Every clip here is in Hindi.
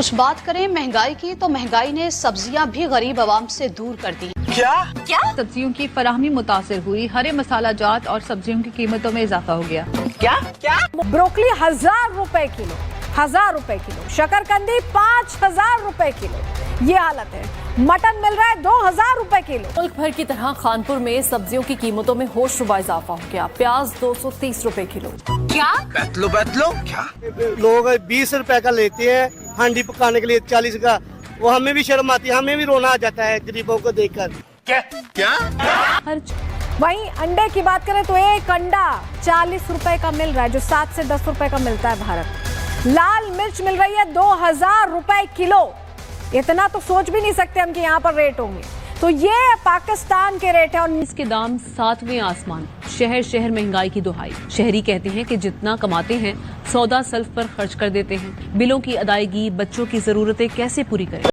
कुछ बात करें महंगाई की तो महंगाई ने सब्जियां भी गरीब आवाम से दूर कर दी। क्या सब्जियों की फराहमी मुतासिर हुई, हरे मसाला जात और सब्जियों की कीमतों में इजाफा हो गया। क्या ब्रोकली 1000 रुपए किलो, 1000 रुपए किलो। शकरकंदी 5000 रुपए किलो, ये हालत है। मटन मिल रहा है 2000 रुपए किलो। मुल्क भर की तरह खानपुर में सब्जियों की कीमतों में होशरुबा इजाफा हो गया। प्याज 230 रुपए किलो। बैतलो क्या लोग 20 रुपए का लेते हैं हांडी पकाने के लिए 40 का। वो हमें भी शर्म आती है, हमें भी रोना आ जाता है गरीबों को देखकर। क्या वहीं अंडे की बात करें तो एक अंडा 40 रुपए का मिल रहा है, जो 7 से 10 रुपए का मिलता है भारत। लाल मिर्च मिल रही है 2000 रुपए किलो। इतना तो सोच भी नहीं सकते हम कि यहाँ पर रेट होंगे। तो ये पाकिस्तान के रेट है। और इसके दाम 7वें आसमान। शहर शहर महंगाई की दुहाई। शहरी कहते हैं कि जितना कमाते हैं सौदा सल्फ पर खर्च कर देते हैं। बिलों की अदायगी, बच्चों की जरूरतें कैसे पूरी करें।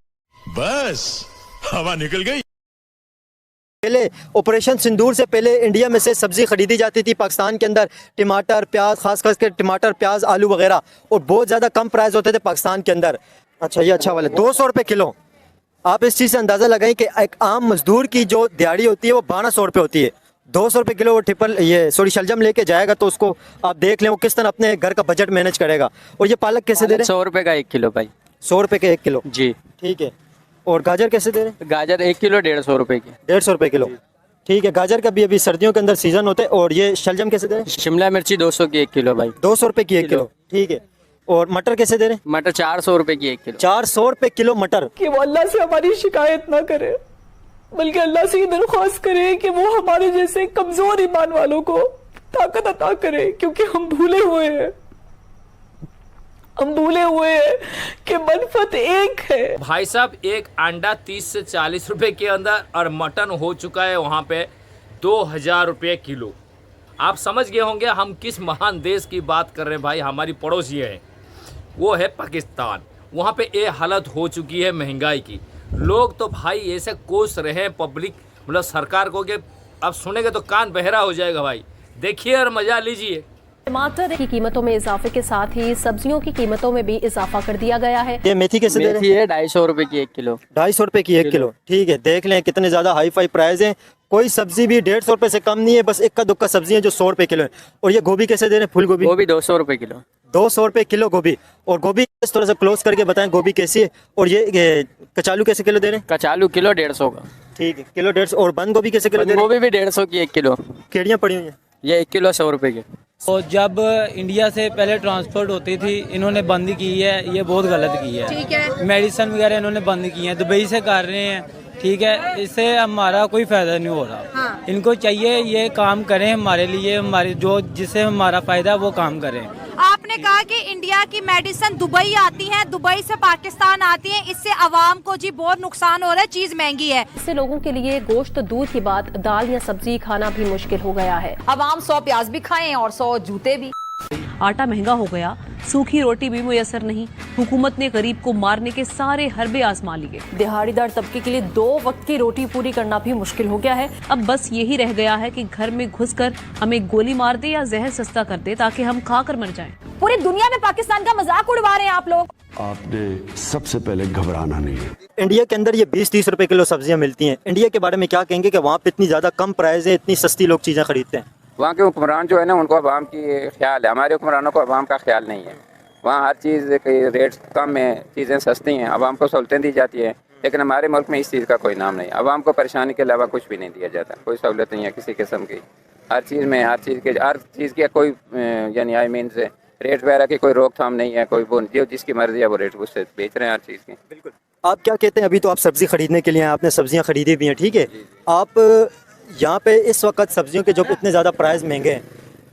बस हवा निकल गई। पहले ऑपरेशन सिंदूर से पहले इंडिया में से सब्जी खरीदी जाती थी पाकिस्तान के अंदर, टमाटर, प्याज, खास करके टमाटर, प्याज, आलू वगैरह, और बहुत ज़्यादा कम प्राइस होते थे पाकिस्तान के अंदर। अच्छा, ये अच्छा वाले 200 रुपये किलो। आप इस चीज़ से अंदाज़ा लगाएं कि एक आम मजदूर की जो दिहाड़ी होती है वो 1200 रुपये होती है। 200 रुपये किलो वो शलजम लेके जाएगा तो उसको आप देख लें वो किस तरह अपने घर का बजट मैनेज करेगा। और ये पालक कैसे दे रहे हैं? 100 रुपये का 1 किलो भाई। 100 रुपये का 1 किलो जी, ठीक है। और गाजर कैसे दे रहे हैं? गाजर 1 किलो 150 रुपये की। 150 रुपये किलो, ठीक है। गाजर का भी अभी सर्दियों के अंदर सीजन होते हैं। और ये शलजम कैसे दे रहे हैं? शिमला मिर्ची 200 की 1 किलो भाई। 200 रुपये की 1 किलो, ठीक है। और मटर कैसे दे रहे हैं? मटर 400 रुपये की 1 किलो। 400 रुपये किलो मटर। कि वो अल्लाह से हमारी शिकायत ना करे, बल्कि अल्लाह से ये दरख्वास्त करे कि वो हमारे जैसे कमजोर ईमान वालों को ताकत अता करे, क्योंकि हम भूले हुए हैं कि मनफत एक है। भाई साहब, एक अंडा 30 से 40 रुपए के अंदर और मटन हो चुका है वहाँ पे 2000 रुपये किलो। आप समझ गए होंगे हम किस महान देश की बात कर रहे हैं भाई। हमारी पड़ोसी है, वो है पाकिस्तान। वहाँ पे ये हालत हो चुकी है महंगाई की। लोग तो भाई ऐसे कोस रहे हैं पब्लिक, मतलब सरकार को, कि अब सुनेंगे तो कान बहरा हो जाएगा भाई। देखिए और मजा लीजिए। टमाटर की कीमतों में इजाफे के साथ ही सब्जियों की कीमतों में भी इजाफा कर दिया गया है। ये मेथी कैसे दे रहे हैं? मेथी है 250 रुपये की 1 किलो। 250 रुपये की 1 किलो, ठीक है। देख लें कितने ज़्यादा हाई फाई प्राइस हैं। कोई सब्जी भी 150 रुपये से कम नहीं है, बस इक्का दुक्का सब्जी है जो 100 रुपये किलो है। और ये गोभी कैसे दे रहे हैं? फूल गोभी? गोभी 200 रुपये किलो। 200 रुपये किलो गोभी। और गोभी थोड़ा सा क्लोज करके बताएं गोभी कैसी है। और ये कचालू कैसे किलो दे रहे हैं? कचालू किलो 150 का, ठीक है, किलो 150। और बंद गोभी कैसे किलो दे रहे हैं? गोभी भी 150 की 1 किलो। केड़ियाँ पड़ी हुई हैं? ये 1 किलो 100 रुपये की। तो जब इंडिया से पहले ट्रांसपोर्ट होती थी, इन्होंने बंद की है, ये बहुत गलत की है। ठीक है, मेडिसिन वगैरह इन्होंने बंद की है, दुबई से कर रहे हैं, ठीक है। इससे हमारा कोई फायदा नहीं हो रहा। हाँ। इनको चाहिए ये काम करें हमारे लिए, हमारे जो जिससे हमारा फायदा वो काम करें। आपने कहा कि इंडिया की मेडिसिन दुबई आती है, दुबई से पाकिस्तान आती है, इससे अवाम को जी बहुत नुकसान हो रहा है, चीज महंगी है। इससे लोगों के लिए गोश्त दूर की बात, दाल या सब्जी खाना भी मुश्किल हो गया है। अवाम 100 प्याज भी खाएं और 100 जूते भी। आटा महंगा हो गया, सूखी रोटी भी मुयसर नहीं। हुकूमत ने गरीब को मारने के सारे हरबे आजमा लिए। दिहाड़ीदार तबके के लिए 2 वक्त की रोटी पूरी करना भी मुश्किल हो गया है। अब बस यही रह गया है कि घर में घुसकर हमें गोली मार दे या जहर सस्ता कर दे ताकि हम खाकर मर जाएं। पूरी दुनिया में पाकिस्तान का मजाक उड़वा रहे हैं आप लोग। आपने सबसे पहले घबराना नहीं है। इंडिया के अंदर ये 20-30 रुपए किलो सब्जियां मिलती हैं। इंडिया के बारे में क्या कहेंगे कि वहाँ पे इतनी ज़्यादा कम प्राइस है, इतनी सस्ती लोग चीज़ें खरीदते हैं? वहाँ के हुक्मरान जो है ना, उनको अवाम की ख्याल है। हमारे हुक्मरानों को अवाम का ख्याल नहीं है। वहाँ हर चीज़ के रेट कम है, चीज़ें सस्ती हैं, अवाम को सहूलतें दी जाती है। लेकिन हमारे मुल्क में इस चीज़ का कोई नाम नहीं। अवाम को परेशानी के अलावा कुछ भी नहीं दिया जाता, कोई सहूलत नहीं है किसी किस्म की। हर चीज़ की कोई यानी आई मीन से रेट वगैरह की कोई रोकथाम नहीं है। कोई वो जो जिसकी मर्जी है वो रेट उससे बेच रहे हैं हर चीज़ की। बिल्कुल। आप क्या कहते हैं? अभी तो आप सब्जी खरीदने के लिए हैं, आपने सब्जियां खरीदी भी हैं, ठीक है। आप यहाँ पे इस वक्त सब्जियों के जो इतने ज़्यादा प्राइस महंगे हैं,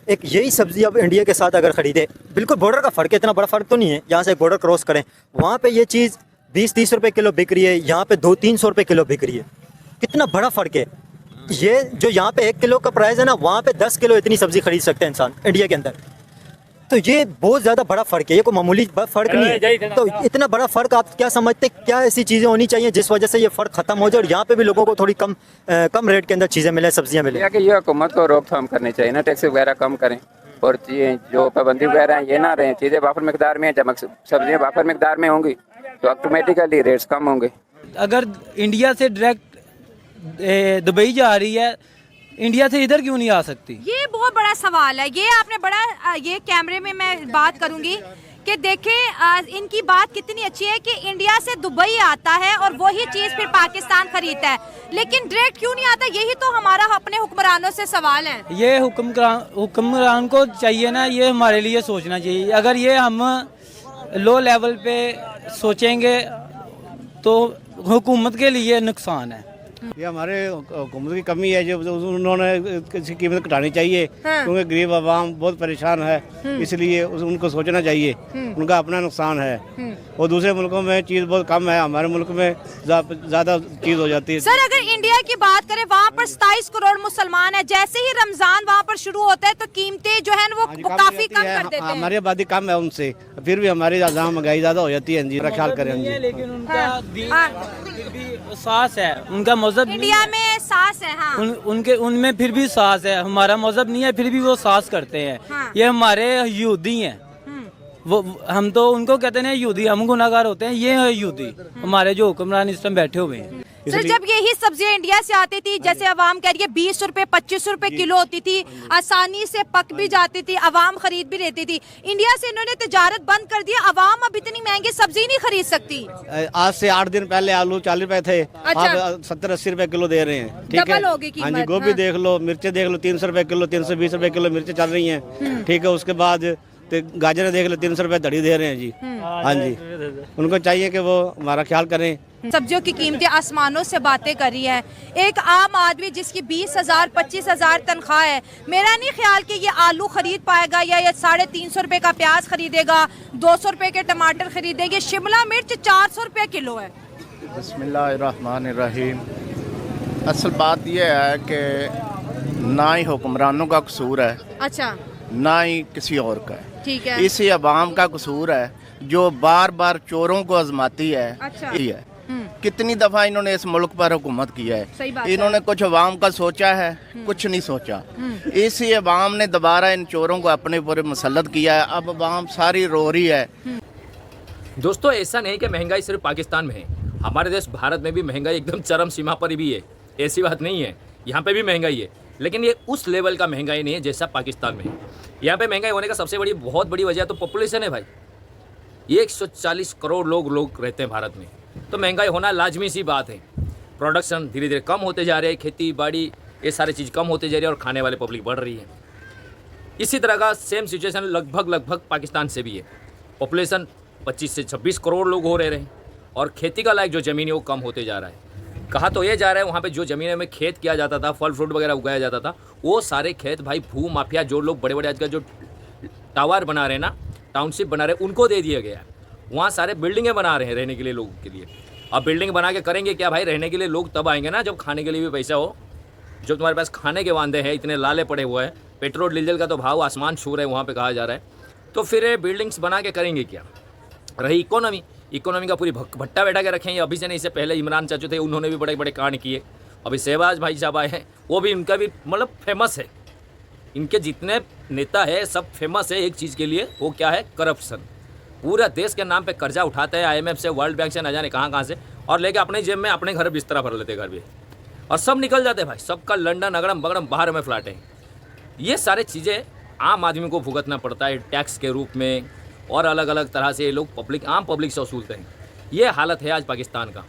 एक यही सब्जी अब इंडिया के साथ अगर ख़रीदे, बिल्कुल बॉर्डर का फ़र्क है, इतना बड़ा फ़र्क तो नहीं है। यहाँ से बॉर्डर क्रॉस करें, वहाँ पे ये चीज़ 20-30 रुपये किलो बिक रही है, यहाँ पे 200-300 रुपये किलो बिक रही है। कितना बड़ा फ़र्क है। ये जो यहाँ पे 1 किलो का प्राइस है ना, वहाँ पे 10 किलो इतनी सब्ज़ी खरीद सकते हैं इंसान इंडिया के अंदर। तो ये बहुत ज़्यादा बड़ा फ़र्क है, ये कोई मामूली फ़र्क नहीं है। तो इतना बड़ा फ़र्क आप क्या समझते, क्या ऐसी चीज़ें होनी चाहिए जिस वजह से ये फ़र्क ख़त्म हो जाए और यहाँ पे भी लोगों को थोड़ी कम रेट के अंदर चीज़ें मिले, सब्जियाँ मिले? ये हुकूमत को रोकथाम करनी चाहिए ना, टैक्स वगैरह कम करें और जो पाबंदी वगैरह है ये ना रहे। चीज़ें वाफर मकदार में, जब सब्जियाँ वाफर मकदार में होंगी तो ऑटोमेटिकली रेट्स कम होंगे। अगर इंडिया से डायरेक्ट दुबई जा रही है, इंडिया से इधर क्यों नहीं आ सकती? ये बहुत बड़ा सवाल है। ये आपने बड़ा ये कैमरे में मैं बात करूंगी कि देखें इनकी बात कितनी अच्छी है कि इंडिया से दुबई आता है और वही चीज फिर पाकिस्तान खरीदता है, लेकिन डायरेक्ट क्यों नहीं आता? यही तो हमारा अपने हुक्मरानों से सवाल है। ये हुक्मरान को चाहिए ना, ये हमारे लिए सोचना चाहिए। अगर ये हम लो लेवल पे सोचेंगे तो हुकूमत के लिए नुकसान है। ये हमारे हुकूमत की कमी है, जो उन्होंने इसकी कीमत घटानी चाहिए। हाँ। क्योंकि गरीब आवाम बहुत परेशान है, इसलिए उनको सोचना चाहिए। उनका अपना नुकसान है और दूसरे मुल्कों में चीज़ बहुत कम है, हमारे मुल्क में ज़्यादा चीज़ हो जाती है। सर अगर इंडिया की बात करें, वहाँ पर 27 करोड़ मुसलमान है। जैसे ही रमजान वहाँ पर शुरू होता है तो कीमतें जो है वो काफी कम कर देते हैं। हमारी आबादी कम है उनसे, फिर भी हमारी महंगाई ज़्यादा हो जाती है। जी ख्याल करें। लेकिन उनका फिर भी सास है, उनका मजहब इंडिया में सास है। हाँ। उनमें फिर भी सास है। हमारा मजहब नहीं है, फिर भी वो सास करते हैं। हाँ। ये हमारे यहूदी हैं। वो हम तो उनको कहते हैं यहूदी, हम गुनाहगार होते हैं। ये है यहूदी, हमारे जो हुक्मरान इस टाइम बैठे हुए हैं। सर जब यही सब्जियां इंडिया से आती थी, जैसे अवाम कह रही है 20 रुपए 25 रुपए किलो होती थी, आसानी से पक भी जाती थी, अवाम खरीद भी लेती थी। इंडिया से इन्होंने तिजारत बंद कर दिया, अवाम अब इतनी महंगी सब्जी नहीं खरीद सकती। आज से 8 दिन पहले आलू 40 रुपए थे, अच्छा। अब 70-80 रुपए किलो दे रहे हैं। ठीक डबल है, हो गई कीमत। हाँ जी। गोभी देख लो, मिर्चें देख लो, 300 रुपए किलो, 320 रुपए किलो मिर्चें चल रही हैं। ठीक है, उसके बाद गाजर देख लो, 300 रुपए धड़ी दे रहे हैं जी। हाँ जी, उनको चाहिए कि वो हमारा ख्याल करें। सब्जियों की कीमतें आसमानों से बातें कर रही है। एक आम आदमी जिसकी 20,000 25,000 तनख्वाह है, मेरा नहीं ख्याल कि ये आलू खरीद पाएगा या 350 रुपए का प्याज खरीदेगा, 200 रुपए के टमाटर खरीदेंगे। शिमला मिर्च 400 रुपए किलो है। बिस्मिल्लाहिर्रहमानिर्रहीम। असल बात यह है कि ना ही हुक्मरानों का कसूर है, अच्छा, ना ही किसी और का है। ठीक है। इसी अवाम का कसूर है जो बार बार चोरों को आजमाती है। अच्छा। यही है। कितनी दफा इन्होंने इस मुल्क पर हुकूमत किया है। सही बात इन्होंने कुछ अवाम का सोचा है, कुछ नहीं सोचा। इसी अवाम ने दोबारा इन चोरों को अपने ऊपर मुसल्लत किया है। अब अवाम सारी रो रही है। दोस्तों ऐसा नहीं कि महंगाई सिर्फ पाकिस्तान में है, हमारे देश भारत में भी महंगाई एकदम चरम सीमा पर भी है। ऐसी बात नहीं है, यहाँ पे भी महंगाई है, लेकिन ये उस लेवल का महंगाई नहीं है जैसा पाकिस्तान में है। यहाँ पे महंगाई होने का सबसे बड़ी बहुत बड़ी वजह तो पॉपुलेशन है भाई। 140 करोड़ लोग रहते हैं भारत में, तो महंगाई होना लाजमी सी बात है। प्रोडक्शन धीरे धीरे कम होते जा रहे हैं, खेती बाड़ी ये सारी चीज़ कम होते जा रही है और खाने वाले पब्लिक बढ़ रही है। इसी तरह का सेम सिचुएशन लगभग पाकिस्तान से भी है। पॉपुलेशन 25 से 26 करोड़ लोग हो रहे हैं और खेती का लायक जो ज़मीन है वो कम होते जा रहा है। कहा तो ये जा रहा है वहाँ पे जो ज़मीनों में खेत किया जाता था, फल फ्रूट वगैरह उगाया जाता था, वो सारे खेत भाई भू माफिया जो लोग बड़े बड़े आजकल जो टावर बना रहे हैं ना, टाउनशिप बना रहे हैं, उनको दे दिया गया है। वहाँ सारे बिल्डिंगें बना रहे हैं रहने के लिए लोगों के लिए। अब बिल्डिंग बना के करेंगे क्या भाई? रहने के लिए लोग तब आएंगे ना जब खाने के लिए भी पैसा हो। जो तुम्हारे पास खाने के वांदे हैं, इतने लाले पड़े हुए हैं, पेट्रोल डीजल का तो भाव आसमान छू रहे हैं वहाँ पे कहा जा रहा है, तो फिर बिल्डिंग्स बना के करेंगे क्या? रही इकोनॉमी का पूरी भट्टा बैठा के रखें। अभी से नहीं, इससे पहले इमरान चाचू थे, उन्होंने भी बड़े बड़े कांड किए। अभी शहबाज भाई साहब आए हैं, वो भी उनका भी मतलब फेमस है। इनके जितने नेता है सब फेमस है एक चीज़ के लिए, वो क्या है? करप्शन। पूरा देश के नाम पे कर्जा उठाते हैं IMF से, वर्ल्ड बैंक से, न जाने कहाँ से, और लेके अपने जेब में अपने घर बिस्तरा भर लेते घर भी, और सब निकल जाते भाई। सबका लंदन अगड़म बगड़म बाहर में फ्लैट है। ये सारे चीज़ें आम आदमी को भुगतना पड़ता है टैक्स के रूप में, और अलग अलग तरह से ये लोग आम पब्लिक से वसूलते हैं। ये हालत है आज पाकिस्तान का।